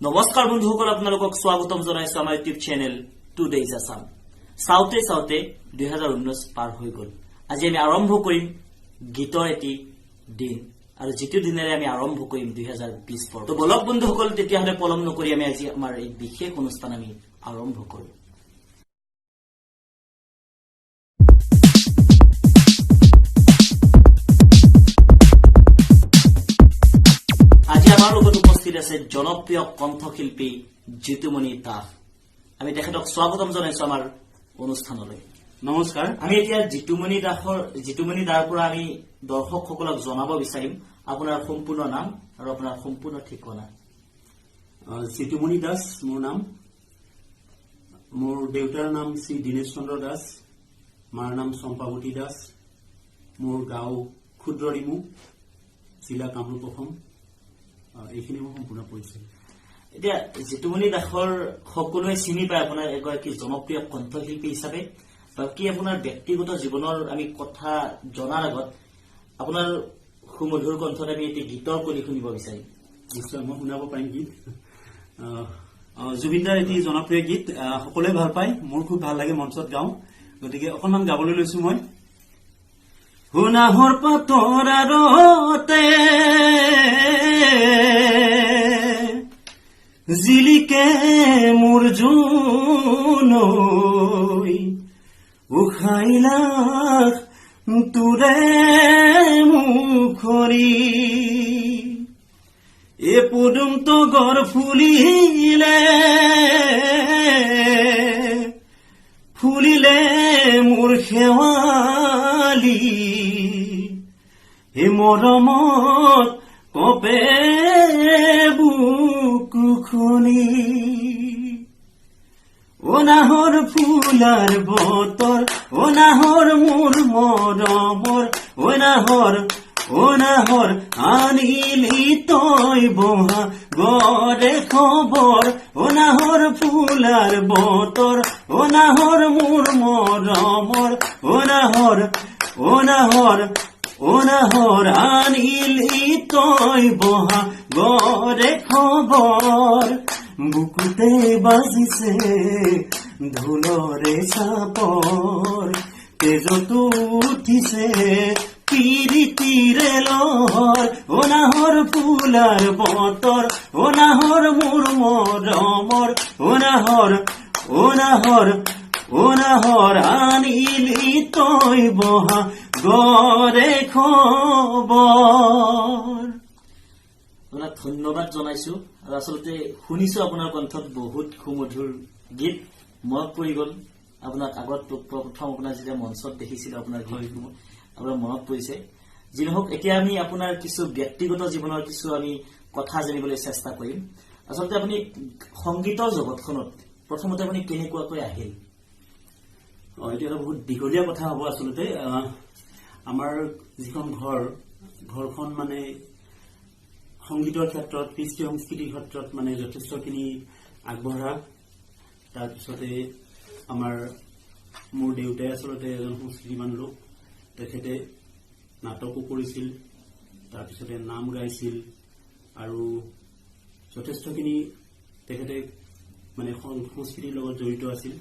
নমস্কাৰ বন্ধুসকল, আপোনালোকক স্বাগতম জনাইছো আমাৰ ইউটিউব চেনেল টুডেজ আসাম। চাওঁতে চাওঁতে 2019 পাৰ হৈ গল। আজি আমি আৰম্ভ কৰিম গীতৰ এটি দিন, আৰু যিটো দিনেৰে আমি আৰম্ভ কৰিম 2020 বৰ্ষ। তো বলক বন্ধুসকল, তেতিয়াহ'লে পলম নকৰি আমি আজি আমাৰ এই বিশেষ অনুষ্ঠান আমি আৰম্ভ কৰোঁ। আজি আমাৰ লগত উপস্থিত আছে জনপ্ৰিয় কণ্ঠশিল্পী জিতুমণি দাস। আমি তেখেতক স্বাগতম জনাইছো আমাৰ অনুষ্ঠানলৈ। নমস্কাৰ। আমি এতিয়া জিতুমণি দাৰ পৰা আমি দৰ্শকসকলক জনাব বিচাৰিম আপোনাৰ সম্পূৰ্ণ নাম আৰু আপোনাৰ সম্পূৰ্ণ ঠিকনা। জিতুমণি দাস মোৰ নাম। মোৰ দেউতাৰ নাম শ্ৰী দীনেশ চন্দ্ৰ দাস, মাৰ নাম চম্পাৱতী দাস। মোৰ গাঁও ক্ষুদ্ৰৰিমু, জিলা কামৰূপ অসম। এইখিনি মোৰ সম্পূৰ্ণ পৰিচয়। এতিয়া জিতুমণি দাসৰ সকলোৱে চিনি পায় আপোনাৰ এগৰাকী জনপ্ৰিয় কণ্ঠশিল্পী হিচাপে। বাকী আপোনাৰ ব্যক্তিগত জীৱনৰ আমি কথা জনাৰ আগত আপোনাৰ সুমধুৰ কণ্ঠত আমি এটি গীতৰ কলি শুনিব বিচাৰিম। নিশ্চয় মই শুনাব পাৰিম গীত। জুবিনদাৰ এটি জনপ্ৰিয় গীত, সকলোৱে ভাল পায়, মোৰ খুব ভাল লাগে মঞ্চত গাওঁ, গতিকে অকণমান গাবলৈ লৈছো মই। শুনাহৰ পাতৰ আৰতে জিলিকে মোৰ জোনৈ, উখাইলাখ তোৰে মুখৰি, এ পদুম তগৰ ফুলিলে ফুলিলে মোৰ শেৱালি, হে মৰমত কপে বুকুখনি, অনাহৰ ফুলাৰ বতৰ, অনাহৰ মোৰ মৰমৰ, অনাহৰ আনিলি তই বহা গৰে খবৰ, অনাহৰ ফুলাৰ বতৰ, অনাহৰ মোৰ মৰমৰ, অনাহৰ আনিলি তই বহা গৰে খবৰ, বুকুতে বাজিছে ঢোলৰে চাপৰ, তেজতো উঠিছে পিৰিতিৰে লহৰ, অনাহৰ ফুলাৰ বতৰ, অনাহৰ মোৰ মৰমৰ, অনাহৰ আনিলি তই বহা গৰে খবৰ। আপোনাক ধন্যবাদ জনাইছো। আৰু আচলতে শুনিছো আপোনাৰ কণ্ঠত বহুত সুমধুৰ গীত। মনত পৰি গল আপোনাক আগত প্ৰথম আপোনাৰ যেতিয়া মঞ্চত দেখিছিলো আপোনাৰ গীতসমূহ, আপোনাৰ মনত পৰিছে। যি নহওক, এতিয়া আমি আপোনাৰ কিছু ব্যক্তিগত জীৱনৰ কিছু আমি কথা জানিবলৈ চেষ্টা কৰিম। আচলতে আপুনি সংগীতৰ জগতখনত প্ৰথমতে আপুনি কেনেকুৱাকৈ আহিল? এইটো এটা বহুত দীঘলীয়া কথা হ'ব। আচলতে আমাৰ যিখন ঘৰখন মানে সংগীতৰ ক্ষেত্ৰত, কৃষ্টি সংস্কৃতিৰ ক্ষেত্ৰত মানে যথেষ্টখিনি আগবঢ়া। তাৰপিছতে মোৰ দেউতাই আচলতে এজন সংস্কৃতিবান লোক। তেখেতে নাটকো কৰিছিল, তাৰপিছতে নাম গাইছিল, আৰু যথেষ্টখিনি তেখেতে মানে সংস্কৃতিৰ লগত জড়িত আছিল।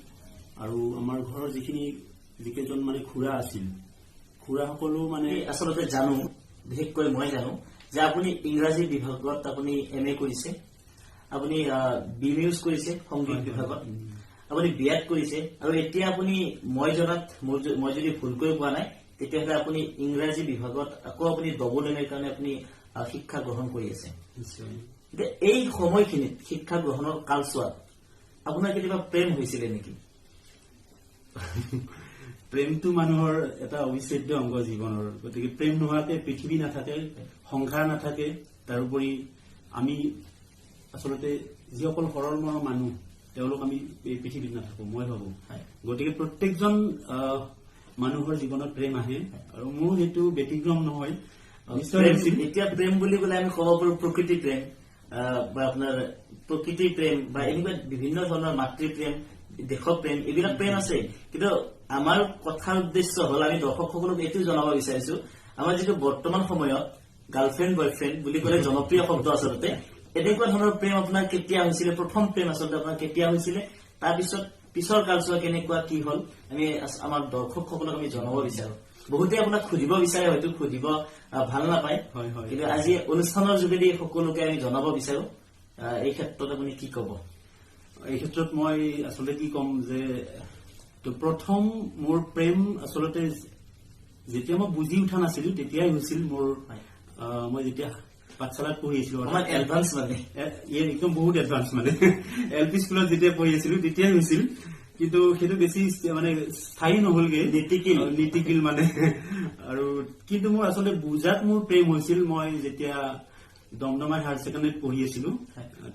আৰু আমাৰ ঘৰৰ যিকেইজন মানে খুৰা আছিল, খুৰাসকলো মানে আচলতে জানো, বিশেষকৈ মই জানো যে আপুনি ইংৰাজী বিভাগত আপুনি MA কৰিছে, আপুনি BMUs কৰিছে সংগীত বিভাগত, আপুনি BEd কৰিছে, আৰু এতিয়া আপুনি মই জনাত, মই যদি ভুলকৈ পোৱা নাই, তেতিয়াহ'লে আপুনি ইংৰাজী বিভাগত আকৌ আপুনি ডবল MA কাৰণে আপুনি শিক্ষা গ্ৰহণ কৰি আছে। এতিয়া এই সময়খিনিত শিক্ষা গ্ৰহণৰ কালচোৱাত আপোনাৰ কেতিয়াবা প্ৰেম হৈছিলে নেকি? প্ৰেমটো মানুহৰ এটা অবিচ্ছেদ্য অংগ জীৱনৰ, গতিকে প্ৰেম নোহোৱাকে পৃথিৱী নাথাকে, সংসাৰ নাথাকে। তাৰোপৰি আমি আচলতে যিসকল সৰল মনৰ মানুহ, তেওঁলোক আমি এই পৃথিৱীত নাথাকো, মই ভাবো। গতিকে প্ৰত্যেকজন মানুহৰ জীৱনত প্ৰেম আহে, আৰু মোৰ সেইটো ব্যতিক্ৰম নহয়। এতিয়া প্ৰেম বুলি কলে আমি ক'ব পাৰো প্ৰকৃতি প্ৰেম, বা আপোনাৰ প্ৰকৃতি প্ৰেম, বা এনেকুৱা বিভিন্ন ধৰণৰ মাতৃ প্ৰেম, দেশপ্ৰেম, এইবিলাক প্ৰেম আছে। কিন্তু আমাৰ কথাৰ উদ্দেশ্য হল আমি দৰ্শকসকলক এইটো জনাব বিচাৰিছো, আমাৰ যিটো বৰ্তমান সময়ত গাৰ্লফ্ৰেণ্ড বয়ফ্ৰেণ্ড বুলি ক'লে জনপ্ৰিয় শব্দ আচলতে, এনেকুৱা ধৰণৰ প্ৰেম আপোনাৰ কেতিয়া হৈছিলে, প্ৰথম প্ৰেম আচলতে আপোনাৰ কেতিয়া হৈছিলে, তাৰপিছত পিছৰ কালচোৱা কেনেকুৱা কি হল, আমি আমাৰ দৰ্শকসকলক আমি জনাব বিচাৰো। বহুতে আপোনাক সুধিব বিচাৰে, হয়তো সুধিব ভাল নাপায়, কিন্তু আজি অনুষ্ঠানৰ যোগেদি সকলোকে আমি জনাব বিচাৰো। এই ক্ষেত্ৰত আপুনি কি কব? এই ক্ষেত্ৰত মই আচলতে কি কম যে প্ৰথম মোৰ প্ৰেম আচলতে যেতিয়া মই বুজি উঠা নাছিলো তেতিয়াই হৈছিল মোৰ। মই যেতিয়া পাঠশালাত পঢ়ি আছিলো, এডভান্স মানে একদম বহুত এডভান্স মানে LP স্কুলত যেতিয়া পঢ়ি আছিলো তেতিয়াই হৈছিল, কিন্তু সেইটো বেছি মানে স্থায়ী নহলগে, নীতিকিল মানে। আৰু কিন্তু মোৰ আচলতে বুজাত মোৰ প্ৰেম হৈছিল মই যেতিয়া দমদমা হায়াৰ ছেকেণ্ডাৰীত পঢ়ি আছিলো,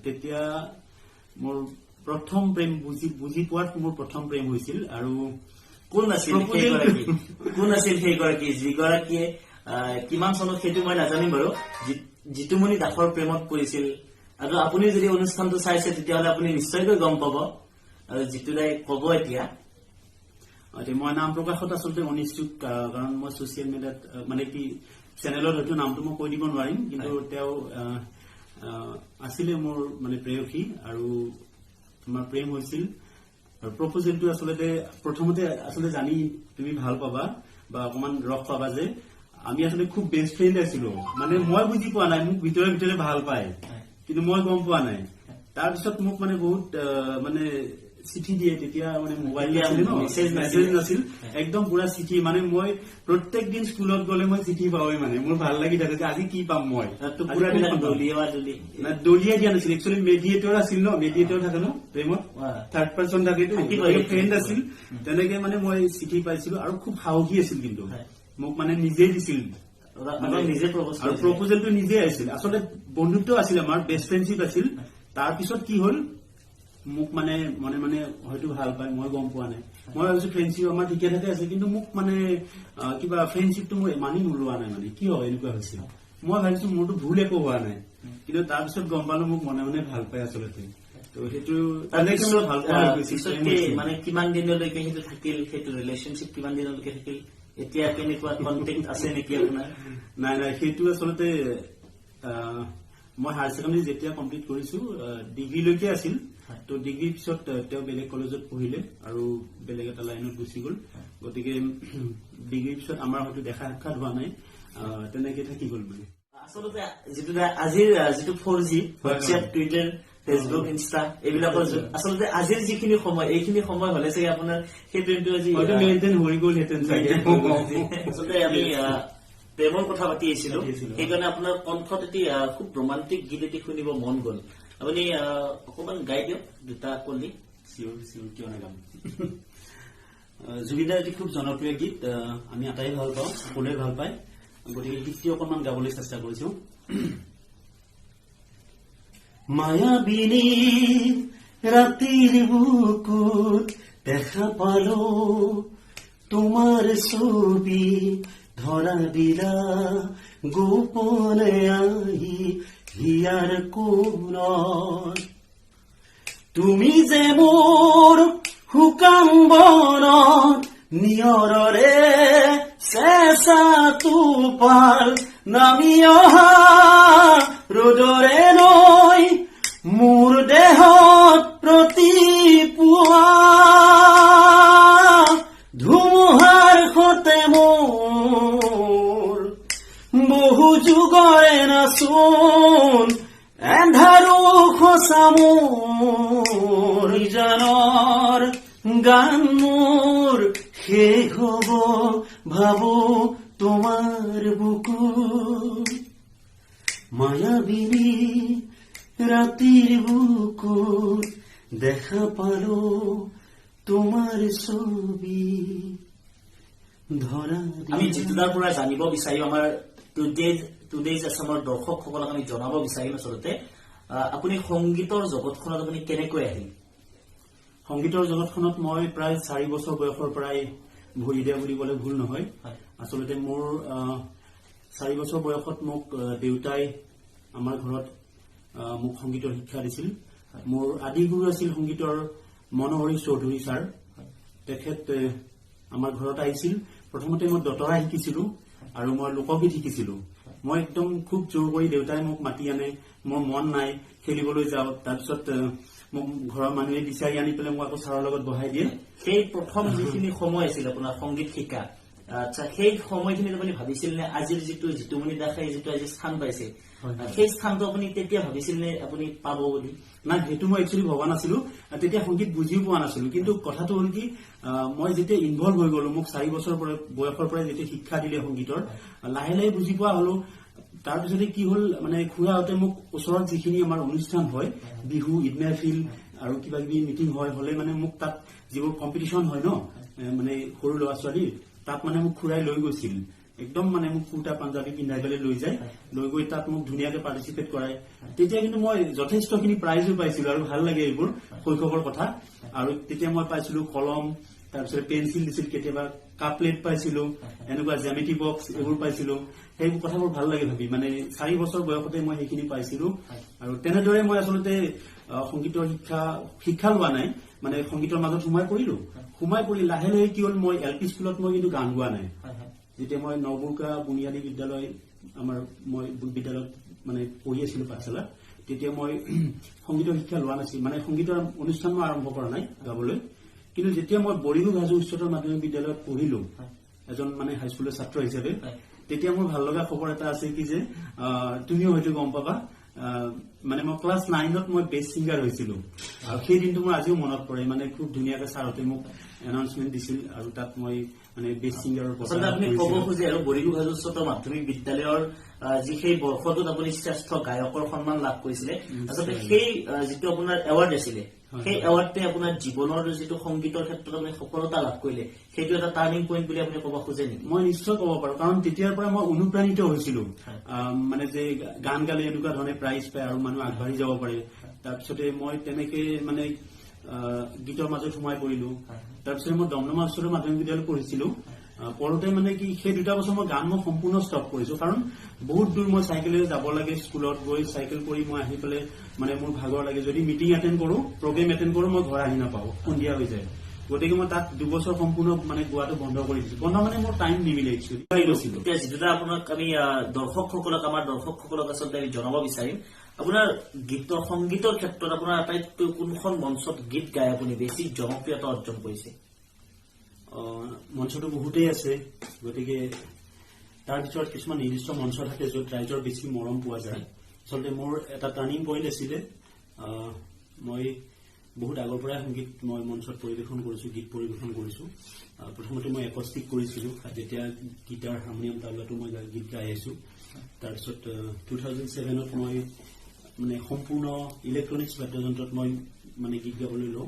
তেতিয়া মোৰ প্ৰথম প্ৰেম বুজি পোৱাত মোৰ প্ৰথম প্ৰেম হৈছিল। আৰু কোন আছিল সেইগৰাকী যিগৰাকীয়ে কিমান চনত সেইটো মই নাজানিম বাৰু, জিতুমণি দাসৰ প্ৰেমত পৰিছিল? আৰু আপুনি যদি অনুষ্ঠানটো চাইছে তেতিয়াহলে আপুনি নিশ্চয়কৈ গম পাব, আৰু জিতু দাই কব এতিয়া। মই নাম প্ৰকাশত আচলতে অনিচ্ছুক, কাৰণ মই ছচিয়েল মিডিয়াত মানে কি চেনেলত হয়তো নামটো মই কৈ দিব নোৱাৰিম, কিন্তু তেওঁ আছিলে মোৰ মানে প্ৰেয়সী, আৰু আমাৰ প্ৰেম হৈছিল। আৰু প্ৰপ'জেলটো আচলতে প্ৰথমতে আচলতে জানি তুমি ভাল পাবা বা অকমান ৰস পাবা যে আমি আচলতে খুব বেষ্ট ফ্ৰেণ্ড আছিলো, মানে মই বুজি পোৱা নাই, মোক ভিতৰে ভিতৰে ভাল পায়, কিন্তু মই গম পোৱা নাই। তাৰপিছত মোক মানে বহুত মানে চিঠি দিয়ে, তেতিয়া মানে মোবাইল মেছেজ নাছিল, একদম পুৰা চিঠি, মানে মই প্ৰত্যেক দিন স্কুলত গলে মই চিঠি পাওঁই, মানে মোৰ ভাল লাগি থাকে যে আজি কি পাম মই। দলিয়াই দিয়া নাছিল, একচুৱেলি মেডিয়েটৰ আছিল ন, মেডিয়েটৰ থাকে ন প্ৰেমত, থাৰ্ড পাৰ্চন থাকে, ফ্ৰেণ্ড আছিল, তেনেকে মানে মই চিঠি পাইছিলো। আৰু খুব সাহসী আছিল, কিন্তু মোক মানে নিজেই দিছিল, আৰু প্ৰপ'জেলটো নিজে আহিছিল। আচলতে বন্ধুত্ব আছিল, আমাৰ বেষ্ট ফ্ৰেণ্ডশ্বিপ আছিল। তাৰপিছত কি হল, মোক মানে মনে মানে হয়তো ভাল পায়, মই গম পোৱা নাই। মই ভাবিছো ফ্ৰেণ্ডশ্বিপ আমাৰ ঠিকে থাকে আছে, কিন্তু মোক মানে কিবা ফ্ৰেণ্ডশ্বিপটো মই মানি নোলোৱা নাই, মানে কিয় এনেকুৱা হৈছে। মই ভাবিছো মোৰতো ভুল একো হোৱা নাই, কিন্তু তাৰপিছত গম পালো মোক মনে মনে ভাল পায় আচলতে। ত' সেইটো ভাল পোৱা মানে কিমান দিনলৈকে সেইটো থাকিল, সেইটো ৰিলেশ্যনশ্বিপ কিমান দিনলৈকে থাকিল? এতিয়া কেনেকুৱা কন্টেক্ট আছে নেকি আপোনাৰ? নাই, সেইটো আচলতে মই হায়াৰ ছেকেণ্ডাৰী যেতিয়া কমপ্লিট কৰিছো ডিগ্ৰীলৈকে আছিল। ত' ডিগ্ৰীৰ পিছত তেওঁ বেলেগ কলেজত পঢ়িলে আৰু বেলেগ এটা লাইনত গুচি গল, গতিকে ডিগ্ৰীৰ পিছত আমাৰ হয়তো দেখা সাক্ষাৎ হোৱা নাই, তেনেকে থাকি গল। মানে আচলতে আজিৰ যিটো 4G WhatsApp, Twitter, Facebook, Insta এইবিলাকৰ আচলতে আজিৰ যিখিনি সময়, এইখিনি সময় হলে চাগে আপোনাৰ সেই প্ৰেমটো আজি মেইনটেইন হৈ গলহেঁতেন চাগে। আচলতে আমি প্ৰেমৰ কথা পাতি আহিছিলো, সেইকাৰণে আপোনাৰ কণ্ঠত এটি খুব ৰোমান্টিক গীত এটি শুনিব মন গল। আপুনি অকমান গাই দিয়ক দুটা কলি। চিঞৰ কিয় নাগাম। জুবিনদাৰ এটি খুব জনপ্ৰিয় গীত, আমি আটাই ভাল পাওঁ, সকলোৱে ভাল পায়, গতিকে গীতটি অকণমান গাবলৈ চেষ্টা কৰিছো। মায়াবিনী ৰাতিৰ বুকুত দেখা পালো তোমাৰ ছবি, ধৰা দিলা গোপনে আহি হিয়াৰ কোণত। তুমি যে মোৰ শুকান বনত নিয়ৰৰে চেঁচা টোপাল, নামি অহা ৰ'দৰে নৈ মোৰ দেহত প্ৰতিপুৱা, ধুমুহাৰ সতে মোৰ বহু যুগৰে নাচোন, এন্ধাৰো সঁচা মোৰ জানৰ গান মোৰ শেষ হব ভাবো তোমাৰ বুকু। মায়াবিনী ৰাতিৰ বুকুত দেখা পালো তোমাৰ ছবি, ধৰা। আমি জিতুদাৰ পৰা জানিব বিচাৰিম, আমাৰ টুডেজ আছামৰ দৰ্শকসকলক আমি জনাব বিচাৰিম আচলতে আপুনি সংগীতৰ জগতখনত আপুনি কেনেকৈ আহিল? সংগীতৰ জগতখনত মই প্ৰায় 4 বছৰ বয়সৰ পৰাই ভৰি দিয়া বুলি ক'লে ভুল নহয়। আচলতে মোৰ 4 বছৰ বয়সত মোক দেউতাই আমাৰ ঘৰত মোক সংগীতৰ শিক্ষা দিছিল। মোৰ আদি গুৰু আছিল সংগীতৰ মনোহৰি চৌধুৰী ছাৰ। তেখেত আমাৰ ঘৰত আহিছিল। প্ৰথমতে মই দতৰা শিকিছিলো আৰু মই লোকগীত শিকিছিলো। মই একদম খুব জোৰ কৰি দেউতাই মোক মাতি আনে, মোৰ মন নাই, খেলিবলৈ যাওঁ। তাৰপিছত মোক ঘৰৰ মানুহে বিচাৰি আনি পেলাই মোক আকৌ ছাৰৰ লগত বহাই দিয়ে। সেই প্ৰথম যিখিনি সময় আছিল আপোনাৰ সংগীত শিকা, আচ্ছা সেই সময়খিনিত আপুনি ভাবিছিল নে আজিৰ যিটো জিতুমণি দাসে যিটো আজি স্থান পাইছে সেই স্থানটো আপুনি তেতিয়া ভাবিছিল নে আপুনি পাব বুলি? নাই, সেইটো মই একচুৱেলি ভবা নাছিলো। তেতিয়া সংগীত বুজিও পোৱা নাছিলো। কিন্তু কথাটো হ'ল কি, মই যেতিয়া ইনভলভ হৈ গলো, মোক 4 বছৰ বয়সৰ পৰাই যেতিয়া শিক্ষা দিলে সংগীতৰ, লাহে লাহে বুজি পোৱা হলো। তাৰপিছতে কি হ'ল, মানে খুৰাহঁতে মোক ওচৰত যিখিনি আমাৰ অনুষ্ঠান হয়, বিহু, ঈদ মেহফিল আৰু কিবা কিবি মিটিং হলে মানে মোক তাত যিবোৰ কম্পিটিশ্যন হয় ন, মানে সৰু ল'ৰা ছোৱালীৰ, তাত মানে মোক খুৰাই লৈ গৈছিল। একদম মানে মোক কুৰ্তা পাঞ্জাবী পিন্ধাই পেলাই লৈ যায়, লৈ গৈ তাত মোক ধুনীয়াকে পাৰ্টিচিপেট কৰায়। তেতিয়া কিন্তু মই যথেষ্টখিনি প্ৰাইজো পাইছিলো আৰু ভাল লাগে এইবোৰ শৈশৱৰ কথা। আৰু তেতিয়া মই পাইছিলো কলম, তাৰপিছত পেঞ্চিল দিছিল, কেতিয়াবা কাপ প্লেট পাইছিলো, এনেকুৱা জ্যামিতি বক্স এইবোৰ পাইছিলো। সেইবোৰ কথাবোৰ ভাল লাগে ভাবি, মানে 4 বছৰ বয়সতে মই সেইখিনি পাইছিলো। আৰু তেনেদৰে মই আচলতে সংগীতৰ শিক্ষা লোৱা নাই, মানে সংগীতৰ মাজত সোমাই পৰি লাহে লাহে কি হ'ল, মই LP স্কুলত মই কিন্তু গান গোৱা নাই। যেতিয়া মই নবুৰ্কা বুনিয়াদী বিদ্যালয়, মই বিদ্যালয়ত মানে পঢ়ি আছিলো পাঠশালাত, তেতিয়া মই সংগীতৰ শিক্ষা লোৱা নাছিল, মানে সংগীতৰ অনুষ্ঠান মই আৰম্ভ কৰা নাই গাবলৈ। কিন্তু যেতিয়া মই বৰিগুগ হাজো উচ্চতৰ মাধ্যমিক বিদ্যালয়ত পঢ়িলো এজন মানে হাইস্কুলৰ ছাত্ৰ হিচাপে, তেতিয়া মোৰ ভাল লগা খবৰ এটা আছে কি যে, তুমিও হয়তো গম পাবা, মানে মই ক্লাছ 9ত মই বেষ্ট ছিংগাৰ হৈছিলো। আৰু সেই দিনটো মোৰ আজিও মনত পৰে। মানে খুব ধুনীয়াকে ছাৰহঁতে মোক এনাউন্সমেন্ট দিছিল আৰু তাত মই মানে বেষ্ট ছিংগাৰৰ আচলতে আপুনি ক'ব খোজে আৰু বৰিগুগ হাজো উচ্চতৰ মাধ্যমিক বিদ্যালয়ৰ যি সেই বৰ্ষটোত আপুনি শ্ৰেষ্ঠ গায়কৰ সন্মান লাভ কৰিছিলে, আচলতে সেই যিটো আপোনাৰ এৱাৰ্ড আছিলে, সেই এৱাৰ্ডটোৱে আপোনাৰ জীৱনৰ যিটো সংগীতৰ ক্ষেত্ৰত আপুনি সফলতা লাভ কৰিলে, সেইটো এটা টাৰ্ণিং পইণ্ট বুলি আপুনি ক'ব খোজে নেকি? মই নিশ্চয় ক'ব পাৰো, কাৰণ তেতিয়াৰ পৰা মই অনুপ্ৰাণিত হৈছিলো, মানে যে গান গালে এনেকুৱা ধৰণে প্ৰাইজ পায় আৰু মানুহ আগবাঢ়ি যাব পাৰে। তাৰপিছতে মই তেনেকে মানে গীতৰ মাজত সোমাই পৰিলো। তাৰপিছতে মই দমদমা উচ্চতৰ মাধ্যমিক বিদ্যালয়ত পঢ়িছিলো। পঢ়োতে মানে কি, সেই 2 বছৰ মই গান মই সম্পূৰ্ণ ষ্টপ কৰিছো, কাৰণ বহুত দূৰ মই চাইকেলেৰে যাব লাগে। স্কুলত গৈ চাইকেল কৰি মই আহি পেলাই মানে মোৰ ভাগৰ লাগে। যদি মিটিং এটেণ্ড কৰো, প্ৰগ্ৰেম এটেণ্ড কৰো, মই ঘৰ আহি নাপাওঁ, সন্ধিয়া হৈ যায়। গতিকে মই তাত 2 বছৰ সম্পূৰ্ণ মানে গোৱাটো বন্ধ কৰি দিছো। বন্ধ মানে মোৰ টাইম নিমিলে একচুৱেলি। এতিয়া যিটো আপোনাক আমি আমাৰ দৰ্শকসকলক আচলতে আমি জনাব বিচাৰিম, আপোনাৰ সংগীতৰ ক্ষেত্ৰত আপোনাৰ আটাইতকৈ কোনখন মঞ্চত গীত গাই আপুনি বেছি জনপ্ৰিয়তা অৰ্জন কৰিছে? মঞ্চটো বহুতেই আছে, গতিকে তাৰ ভিতৰত কিছুমান নিৰ্দিষ্ট মঞ্চ থাকে য'ত ৰাইজৰ বেছি মৰম পোৱা যায়। আচলতে মোৰ এটা টাৰ্ণিং পইণ্ট আছিলে। মই বহুত আগৰ পৰাই সংগীত মই মঞ্চত পৰিৱেশন কৰিছো, গীত পৰিৱেশন কৰিছো। প্ৰথমতে মই একষ্টিক কৰিছিলো, যেতিয়া গীটাৰ হাৰমনিয়াম তাবলাটো মই গীত গাই আছো। তাৰপিছত 2007ত মই মানে সম্পূৰ্ণ ইলেক্ট্ৰনিক্স বাদ্যযন্ত্ৰত মই মানে গীত গাবলৈ লওঁ।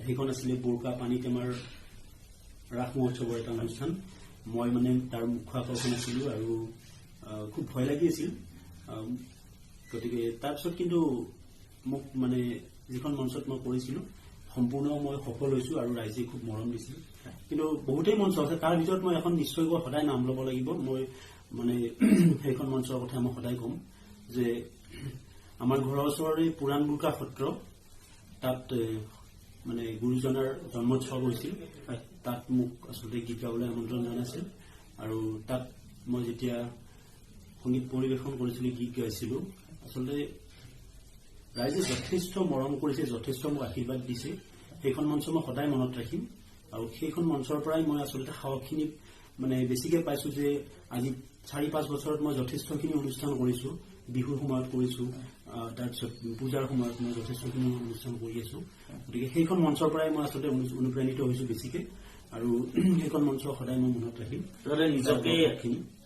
সেইখন আছিলে বোৰকা পানী টেমাৰ ৰাস মহোৎসৱৰ এটা অনুষ্ঠান। মই মানে তাৰ মুখ্য আকৰ্ষণ আছিলো আৰু খুব ভয় লাগি আছিল। গতিকে তাৰপিছত কিন্তু মোক মানে যিখন মঞ্চত মই কৰিছিলো সম্পূৰ্ণ মই সফল হৈছো আৰু ৰাইজে খুব মৰম দিছিল। কিন্তু বহুতেই মঞ্চ আছে, তাৰ ভিতৰত মই এখন নিশ্চয়কৈ সদায় নাম ল'ব লাগিব। মই মানে সেইখন মঞ্চৰ কথা মই সদায় ক'ম যে আমাৰ ঘৰৰ ওচৰৰে পুৰাণ বুৰ্কা সত্ৰ, তাত মানে গুৰুজনাৰ জন্মোৎসৱ হৈছিল। তাত মোক আচলতে গীত গাবলৈ আমন্ত্ৰণ জনাইছিল আৰু তাত মই যেতিয়া সংগীত পৰিৱেশন কৰিছিলো, গীত গাইছিলো, আচলতে ৰাইজে যথেষ্ট মৰম কৰিছে, যথেষ্ট মোক আশীৰ্বাদ দিছে। সেইখন মঞ্চ মই সদায় মনত ৰাখিম আৰু সেইখন মঞ্চৰ পৰাই মই আচলতে সাহসখিনি মানে বেছিকে পাইছো যে আজি 4-5 বছৰত মই যথেষ্টখিনি অনুষ্ঠান কৰিছো। বিহুৰ সময়ত কৰিছো, তাৰপিছত পূজাৰ সময়ত মই যথেষ্টখিনি অনুষ্ঠান কৰি আছো। গতিকে সেইখন মঞ্চৰ পৰাই মই আচলতে অনুপ্ৰাণিত হৈছো বেছিকে আৰু সেইখন মঞ্চ সদায় মই মনত ৰাখিম। নিজকে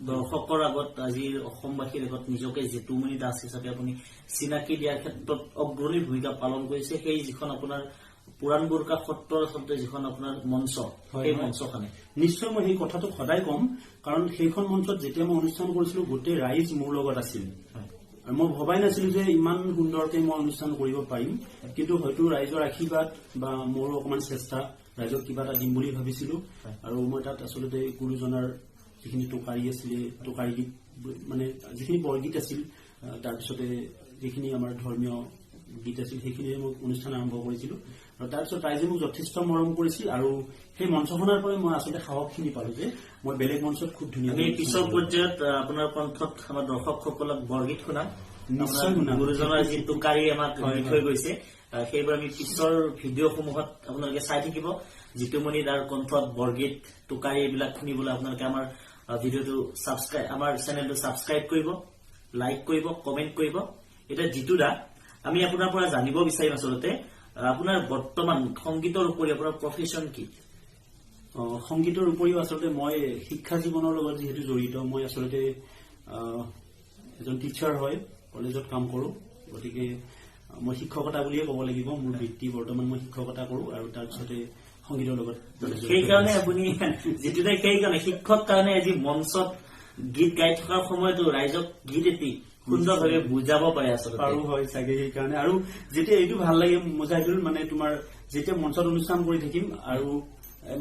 দৰ্শকৰ আগত, আজি অসমবাসীৰ আগত নিজকে জিতুমণি দাস হিচাপে আপুনি চিনাকি দিয়াৰ ক্ষেত্ৰত অগ্ৰণী ভূমিকা পালন কৰিছে। সেই যিখন আপোনাৰ পুৰাণ বুৰ্কা সত্ৰৰ আচলতে যিখন আপোনাৰ মঞ্চ, সেই মঞ্চখনে নিশ্চয় মই সেই কথাটো সদায় ক'ম, কাৰণ সেইখন মঞ্চত যেতিয়া মই অনুষ্ঠান কৰিছিলো গোটেই ৰাইজ মোৰ লগত আছিল আৰু মই ভবাই নাছিলো যে ইমান সুন্দৰকে মই অনুষ্ঠান কৰিব পাৰিম। কিন্তু হয়তো ৰাইজৰ আশীৰ্বাদ বা মোৰো অকমান চেষ্টা, ৰাইজক কিবা এটা দিম বুলি ভাবিছিলো আৰু মই তাত আচলতে গুৰুজনাৰ যিখিনি টোকাৰী আছিলে, টোকাৰী গীত মানে যিখিনি বৰগীত আছিল, তাৰপিছতে যিখিনি আমাৰ ধৰ্মীয় গীত আছিল সেইখিনিৰে মই অনুষ্ঠান আৰম্ভ কৰিছিলো আৰু তাৰপিছত ৰাইজে মোক যথেষ্ট মৰম কৰিছিল আৰু সেই মঞ্চখনৰ পৰাই মই আচলতে সাহসখিনি পালো যে মই বেলেগ মঞ্চত খুব ধুনীয়া আমি পিছৰ পৰ্যায়ত আপোনাৰ কণ্ঠত আমাৰ দৰ্শকসকলক বৰগীত শুনাম নিশ্চয় শুনাম গুৰুজনাৰ যি টোকাৰী আমাক দি থৈ গৈছে সেইবোৰ আমি পিছৰ ভিডিঅ'সমূহত আপোনালোকে চাই থাকিব জিতুমণি দাৰ কণ্ঠত বৰগীত টোকাৰী এইবিলাক শুনিবলৈ আপোনালোকে আমাৰ ভিডিঅ'টো সাবস্ক্ৰাইব আমাৰ চেনেলটো সাবস্ক্ৰাইব কৰিব লাইক কৰিব কমেন্ট কৰিব এটা জিতু দা আমি আপোনাৰ পৰা জানিব বিচাৰিম আচলতে আপোনাৰ বৰ্তমান সংগীতৰ উপৰি আপোনাৰ প্ৰফেশ্যন কি সংগীতৰ উপৰিও আচলতে মই শিক্ষা জীৱনৰ লগত যিহেতু জড়িত মই আচলতে এজন টিচাৰ হয় কলেজত কাম কৰো গতিকে মই শিক্ষকতা বুলিয়ে ক'ব লাগিব মোৰ বৃত্তি বৰ্তমান মই শিক্ষকতা কৰো আৰু তাৰপিছতে সংগীতৰ লগত সেইকাৰণে আপুনি যিটো সেইকাৰণে শিক্ষক কাৰণে আজি মঞ্চত গীত গাই থকাৰ সময়তো ৰাইজক গীত এটি সুন্দৰভাৱে বুজাব পাৰে আচলতে পাৰো হয় চাগে সেইকাৰণে আৰু যেতিয়া এইটো ভাল লাগে মুজাহিদুল মানে তোমাৰ যেতিয়া মঞ্চত অনুষ্ঠান কৰি থাকিম আৰু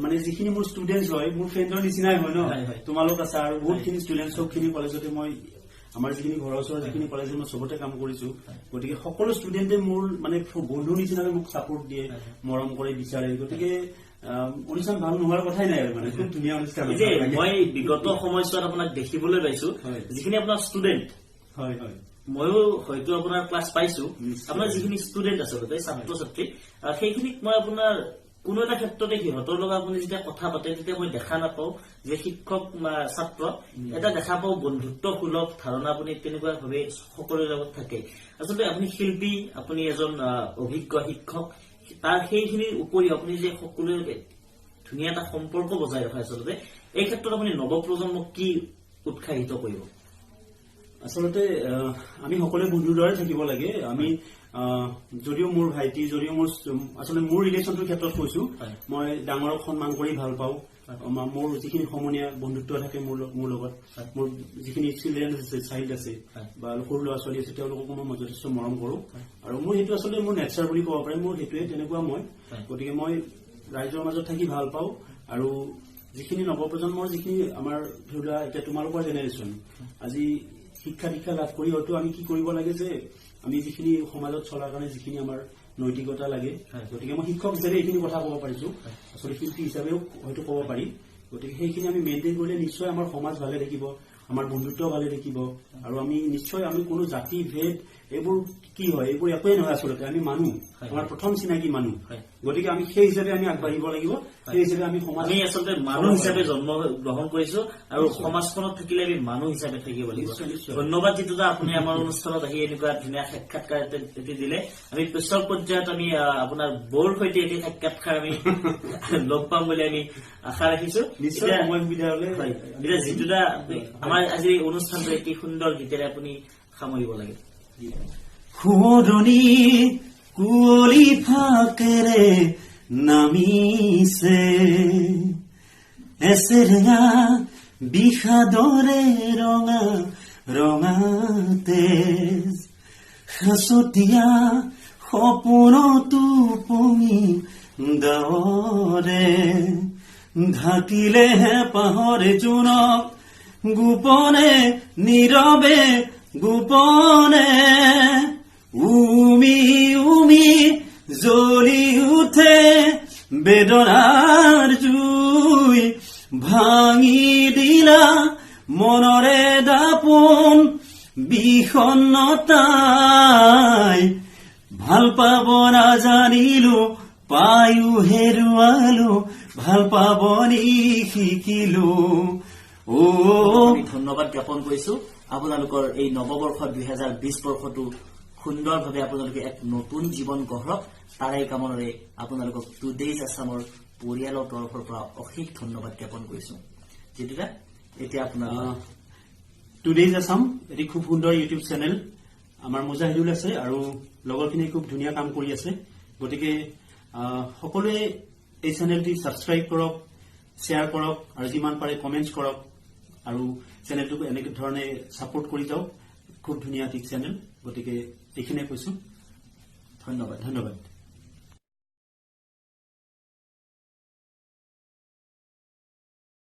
মানে যিখিনি মোৰ ষ্টুডেন্টছ হয় মোৰ ফ্ৰেণ্ডৰ নিচিনাই হয় ন তোমালোক আছা আৰু বহুতখিনি ষ্টুডেন্ট চবখিনি কলেজতে মই আমাৰ যিখিনি ঘৰৰ ওচৰৰ যিখিনি কলেজত মই চবতে কাম কৰিছো গতিকে সকলো ষ্টুডেণ্টে মোৰ মানে বন্ধুৰ নিচিনাকৈ মোক ছাপোৰ্ট দিয়ে মৰম কৰে বিচাৰে গতিকে অনুষ্ঠান ভাল নোহোৱাৰ কথাই নাই আৰু মানে খুব ধুনীয়া অনুষ্ঠান মই বিগত সময়ছোৱাত আপোনাক দেখিবলৈ পাইছো যিখিনি আপোনাৰ ষ্টুডেণ্ট হয় হয় ময়ো হয়তো আপোনাৰ ক্লাছ পাইছো আপোনাৰ যিখিনি ষ্টুডেণ্ট আচলতে ছাত্ৰ ছাত্ৰী সেইখিনিক মই আপোনাৰ কোনো এটা ক্ষেত্ৰতে সিহঁতৰ লগত আপুনি যেতিয়া কথা পাতে তেতিয়া মই দেখা নাপাওঁ যে শিক্ষক ছাত্ৰ এটা দেখা পাওঁ বন্ধুত্ব সুলভ ধাৰণা আপুনি তেনেকুৱা ভাৱে সকলোৰে লগত থাকে আচলতে আপুনি শিল্পী আপুনি এজন অভিজ্ঞ শিক্ষক তাৰ সেইখিনিৰ উপৰি আপুনি যে সকলোৰে ধুনীয়া এটা সম্পৰ্ক বজাই ৰখা আচলতে এই ক্ষেত্ৰত আপুনি নৱপ্ৰজন্মক কি উৎসাহিত কৰিব আচলতে আমি সকলোৱে বন্ধুৰ দৰে থাকিব লাগে আমি যদিও মোৰ ভাইটি যদিও মোৰ আচলতে মোৰ ৰিলেশ্যনটোৰ ক্ষেত্ৰত কৈছো মই ডাঙৰক সন্মান কৰি ভাল পাওঁ মোৰ যিখিনি সমনীয়া বন্ধুত্ব থাকে মোৰ লগত মোৰ যিখিনি চিলড্ৰেন আছে চাইল্ড আছে বা সৰু ল'ৰা ছোৱালী আছে তেওঁলোককো মই যথেষ্ট মৰম কৰো আৰু মোৰ সেইটো আচলতে মোৰ নেচাৰ বুলি ক'ব পাৰে মোৰ সেইটোৱে তেনেকুৱা মই গতিকে মই ৰাইজৰ মাজত থাকি ভাল পাওঁ আৰু যিখিনি নৱপ্ৰজন্মৰ যিখিনি আমাৰ ধৰি লোৱা এতিয়া তোমালোকৰ জেনেৰেশ্যন আজি শিক্ষা দীক্ষা লাভ কৰি হয়তো আমি কি কৰিব লাগে যে আমি যিখিনি সমাজত চলাৰ কাৰণে যিখিনি আমাৰ নৈতিকতা লাগে গতিকে মই শিক্ষক হিচাপে এইখিনি কথা ক'ব পাৰিছো আচলতে শিল্পী হিচাপেও হয়তো ক'ব পাৰি গতিকে সেইখিনি আমি মেইনটেইন কৰিলে নিশ্চয় আমাৰ সমাজ ভালে থাকিব আমাৰ বন্ধুত্ব ভালে থাকিব আৰু আমি নিশ্চয় আমি কোনো জাতি ভেদ এইবোৰ কি হয় এইবোৰ একোৱেই নহয় আচলতে আমি মানুহ আমাৰ প্ৰথম চিনাকি মানুহ গতিকে আমি সেই হিচাপে আমি আগবাঢ়িব লাগিব সেই হিচাপে আমি সমাজ আমি আচলতে মানুহ হিচাপে জন্ম গ্ৰহণ কৰিছো আৰু সমাজখনত থাকিলে আমি মানুহ হিচাপে থাকিব লাগিব ধন্যবাদ যিটো আপুনি আমাৰ অনুষ্ঠানত আহি এনেকুৱা ধুনীয়া সাক্ষাৎকাৰ এটি দিলে আমি পিছৰ পৰ্যায়ত আমি আপোনাৰ বৌৰ সৈতে এটি সাক্ষাৎকাৰ আমি লগ পাম বুলি আমি আশা ৰাখিছো নিশ্চয় সময় সুবিধা হলে যিটো আমাৰ আজি অনুষ্ঠানটো এটি সুন্দৰ গীতেৰে আপুনি সামৰিব লাগে সুঁৱৰণি কুঁৱলী ফাকেৰে নামিছে এচেৰেঙা বিষাদৰে ৰঙা ৰঙা তেজ সাঁচতীয়া সপোনতো পঙি ডাৱৰে ঢাকিলে হেঁপাহৰে জোনক গোপনে নীৰৱে গোপনে উমি উমি জ্বলি উঠে বেদনাৰ জুই ভাঙি দিলা মনৰে দাপোন বিষণ্ণতাই ভাল পাব নাজানিলো পায়ো হেৰুৱালো ভাল পাব নি শিকিলো ধন্যবাদ জ্ঞাপন কৰিছো আপোনালোকৰ এই নৱবৰ্ষ 2020 বৰ্ষটো সুন্দৰভাৱে আপোনালোকে এক নতুন জীৱন গঢ়ক তাৰে কামনাৰে আপোনালোকক টুডেজ আছামৰ পৰিয়ালৰ তৰফৰ পৰা অশেষ ধন্যবাদ জ্ঞাপন কৰিছো যেটা এতিয়া আপোনাৰ টুডেজ আছাম এটি খুব সুন্দৰ ইউটিউব চেনেল আমাৰ মুজাহিদুল আছে আৰু লগৰখিনি খুব ধুনীয়া কাম কৰি আছে গতিকে সকলোৱে এই চেনেলটি সাবস্ক্ৰাইব কৰক শ্বেয়াৰ কৰক আৰু যিমান পাৰে কমেন্টছ কৰক আৰু চেনেলটোক এনেকে ধৰণে সাপোৰ্ট কৰি যাওক খুব ধুনীয়া ঠিক চেনেল গতিকে এইখিনিয়ে কৈছো ধন্যবাদ ধন্যবাদ